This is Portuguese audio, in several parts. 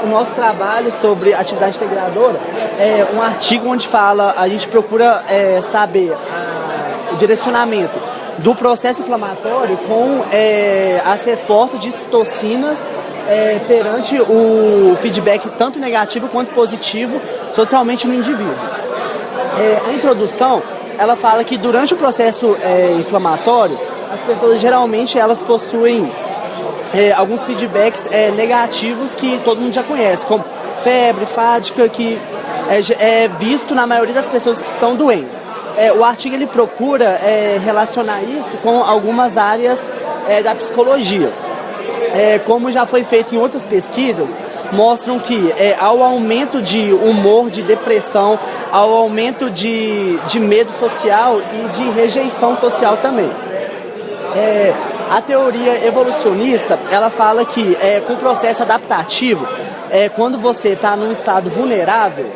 o nosso trabalho sobre atividade integradora é um artigo onde a gente procura saber o direcionamento do processo inflamatório com as respostas de citocinas perante o feedback tanto negativo quanto positivo socialmente no indivíduo. A introdução, ela fala que durante o processo inflamatório, as pessoas geralmente elas possuem alguns feedbacks negativos que todo mundo já conhece, como febre, fadiga, que é visto na maioria das pessoas que estão doentes. O artigo ele procura relacionar isso com algumas áreas da psicologia. Como já foi feito em outras pesquisas, mostram que ao aumento de humor, de depressão, ao aumento de medo social e de rejeição social também. A teoria evolucionista, ela fala que com o processo adaptativo, quando você está num estado vulnerável,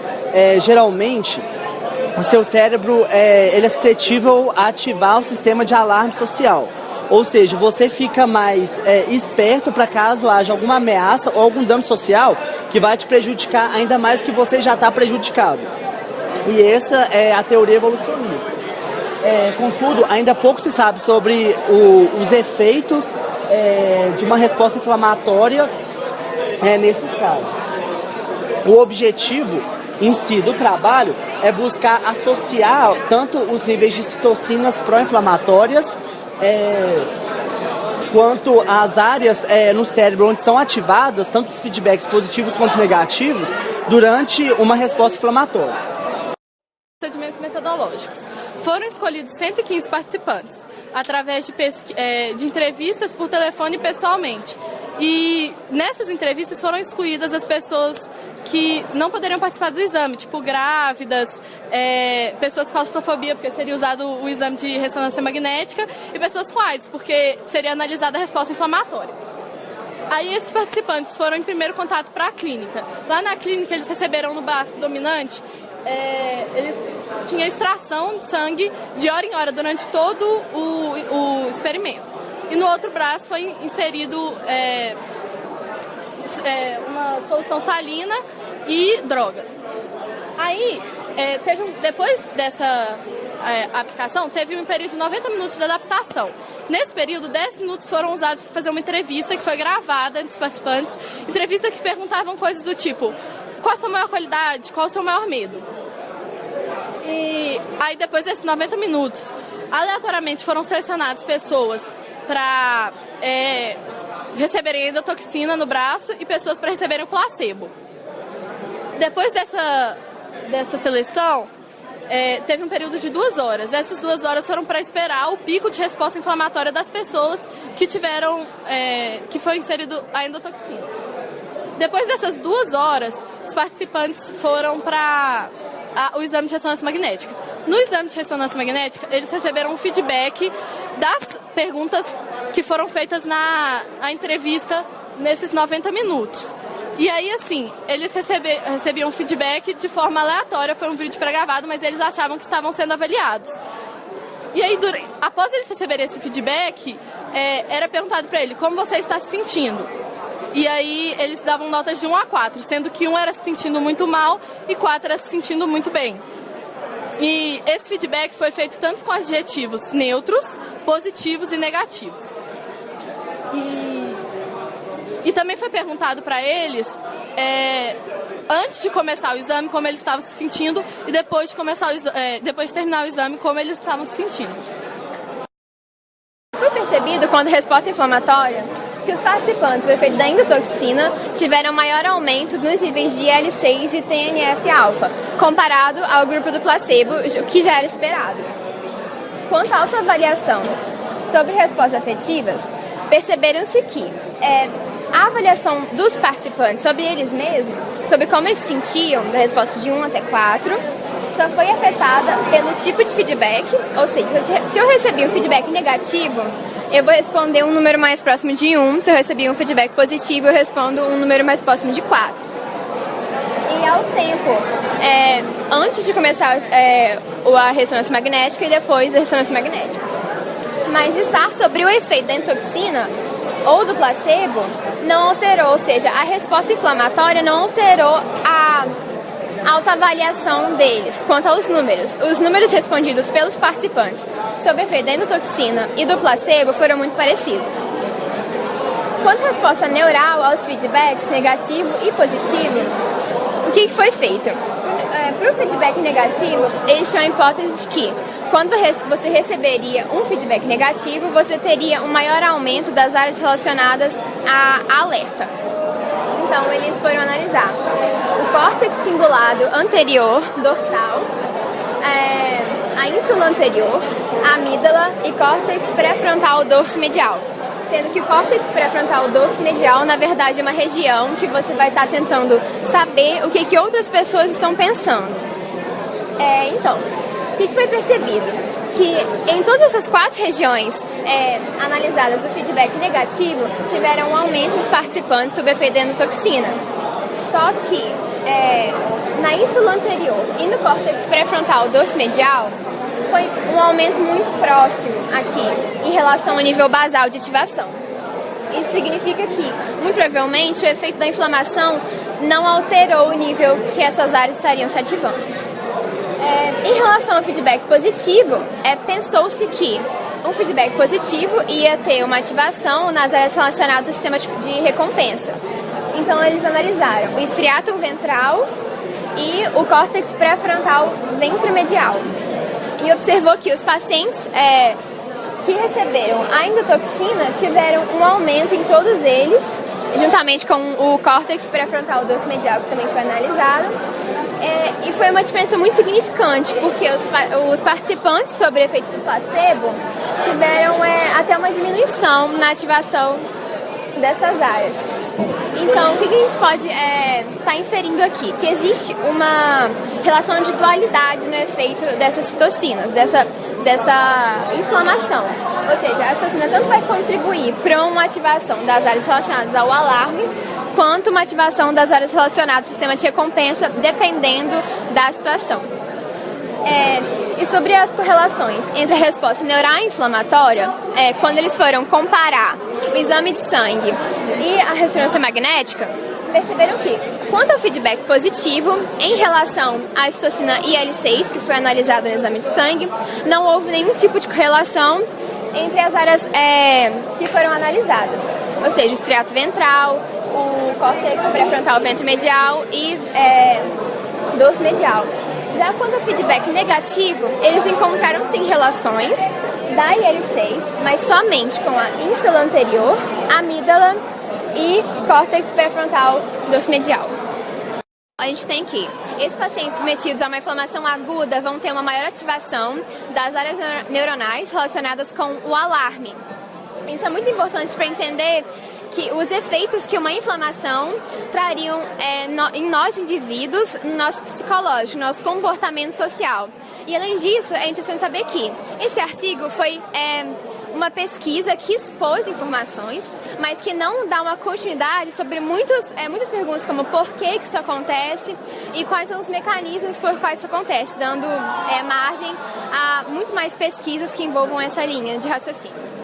geralmente o seu cérebro ele é suscetível a ativar o sistema de alarme social. Ou seja, você fica mais esperto para caso haja alguma ameaça ou algum dano social que vai te prejudicar ainda mais que você já está prejudicado. E essa é a teoria evolucionista. Contudo, ainda pouco se sabe sobre os efeitos de uma resposta inflamatória nesses casos. O objetivo em si do trabalho é buscar associar tanto os níveis de citocinas pró-inflamatórias quanto as áreas no cérebro onde são ativadas tanto os feedbacks positivos quanto negativos durante uma resposta inflamatória. Procedimentos metodológicos. Foram escolhidos 115 participantes, através de entrevistas por telefone e pessoalmente. E nessas entrevistas foram excluídas as pessoas que não poderiam participar do exame, tipo grávidas, pessoas com claustrofobia, porque seria usado o exame de ressonância magnética, e pessoas com AIDS, porque seria analisada a resposta inflamatória. Aí esses participantes foram em primeiro contato para a clínica. Lá na clínica eles receberam no braço dominante, eles tinham extração de sangue de hora em hora durante todo o experimento. E no outro braço foi inserido uma solução salina e drogas. Aí, depois dessa aplicação, teve um período de 90 minutos de adaptação. Nesse período, 10 minutos foram usados para fazer uma entrevista que foi gravada entre os participantes. Entrevista que perguntavam coisas do tipo: qual a sua maior qualidade? Qual o seu maior medo? E aí, depois desses 90 minutos, aleatoriamente foram selecionadas pessoas para receberem endotoxina no braço e pessoas para receberem o placebo. Depois dessa seleção, teve um período de 2 horas. Essas 2 horas foram para esperar o pico de resposta inflamatória das pessoas que foi inserido a endotoxina. Depois dessas 2 horas, os participantes foram para o exame de ressonância magnética. No exame de ressonância magnética, eles receberam um feedback das perguntas que foram feitas na entrevista nesses 90 minutos. E aí, assim, eles recebiam feedback de forma aleatória, foi um vídeo pré-gravado, mas eles achavam que estavam sendo avaliados. E aí, após eles receberem esse feedback, era perguntado para ele como você está se sentindo. E aí, eles davam notas de 1 a 4, sendo que 1 era se sentindo muito mal e 4 era se sentindo muito bem. E esse feedback foi feito tanto com adjetivos neutros, positivos e negativos. E também foi perguntado para eles, antes de começar o exame, como eles estavam se sentindo, e depois de terminar o exame, como eles estavam se sentindo. Foi percebido, quando a resposta inflamatória, que os participantes do efeito da endotoxina tiveram maior aumento nos níveis de IL-6 e TNF-alfa, comparado ao grupo do placebo, que já era esperado. Quanto à autoavaliação sobre respostas afetivas, perceberam-se que a avaliação dos participantes sobre eles mesmos, sobre como eles se sentiam, da resposta de 1 até 4, só foi afetada pelo tipo de feedback, ou seja, se eu recebi um feedback negativo, eu vou responder um número mais próximo de 1, se eu recebi um feedback positivo, eu respondo um número mais próximo de 4. E ao tempo, antes de começar a ressonância magnética e depois da ressonância magnética. Mas estar sobre o efeito da endotoxina ou do placebo não alterou, ou seja, a resposta inflamatória não alterou a autoavaliação deles quanto aos números. Os números respondidos pelos participantes sobre o efeito da endotoxina e do placebo foram muito parecidos. Quanto à resposta neural aos feedbacks negativo e positivo, o que foi feito? Para o feedback negativo, eles tinham a hipótese de que quando você receberia um feedback negativo, você teria um maior aumento das áreas relacionadas a alerta. Então, eles foram analisar o córtex cingulado anterior, dorsal, a ínsula anterior, a amígdala e córtex pré-frontal dorso medial. Sendo que o córtex pré-frontal dorso medial, na verdade, é uma região que você vai estar tentando saber o que outras pessoas estão pensando. Então, o que foi percebido? Que em todas essas 4 regiões analisadas do feedback negativo, tiveram um aumento dos participantes sobre o efeito da endotoxina. Só que na ínsula anterior e no córtex pré-frontal dorso medial, foi um aumento muito próximo aqui em relação ao nível basal de ativação. Isso significa que, muito provavelmente, o efeito da inflamação não alterou o nível que essas áreas estariam se ativando. Em relação ao feedback positivo, pensou-se que um feedback positivo ia ter uma ativação nas áreas relacionadas ao sistema de recompensa. Então, eles analisaram o estriatum ventral e o córtex pré-frontal ventromedial. E observou que os pacientes que receberam a endotoxina tiveram um aumento em todos eles, juntamente com o córtex pré-frontal dorso medial, que também foi analisado. E foi uma diferença muito significante, porque os participantes sobre o efeito do placebo tiveram até uma diminuição na ativação dessas áreas. Então, o que a gente pode estar inferindo aqui? Que existe uma relação de dualidade no efeito dessas citocinas, dessa inflamação. Ou seja, a citocina tanto vai contribuir para uma ativação das áreas relacionadas ao alarme, quanto uma ativação das áreas relacionadas ao sistema de recompensa, dependendo da situação. E sobre as correlações entre a resposta neural e inflamatória, quando eles foram comparar o exame de sangue e a ressonância magnética, perceberam que, quanto ao feedback positivo, em relação à citocina IL-6, que foi analisada no exame de sangue, não houve nenhum tipo de correlação entre as áreas que foram analisadas. Ou seja, o estriato ventral, o córtex pré-frontal ventromedial e dorso medial. Já quanto ao feedback negativo, eles encontraram sim relações da IL-6, mas somente com a ínsula anterior, amígdala e córtex pré-frontal dorso medial. A gente tem que esses pacientes submetidos a uma inflamação aguda vão ter uma maior ativação das áreas neuronais relacionadas com o alarme. Isso é muito importante para entender que os efeitos que uma inflamação trariam em nós indivíduos, no nosso psicológico, no nosso comportamento social. E além disso, é interessante saber que esse artigo foi uma pesquisa que expôs informações, mas que não dá uma continuidade sobre muitas perguntas como por que isso acontece e quais são os mecanismos por quais isso acontece, dando margem a muito mais pesquisas que envolvam essa linha de raciocínio.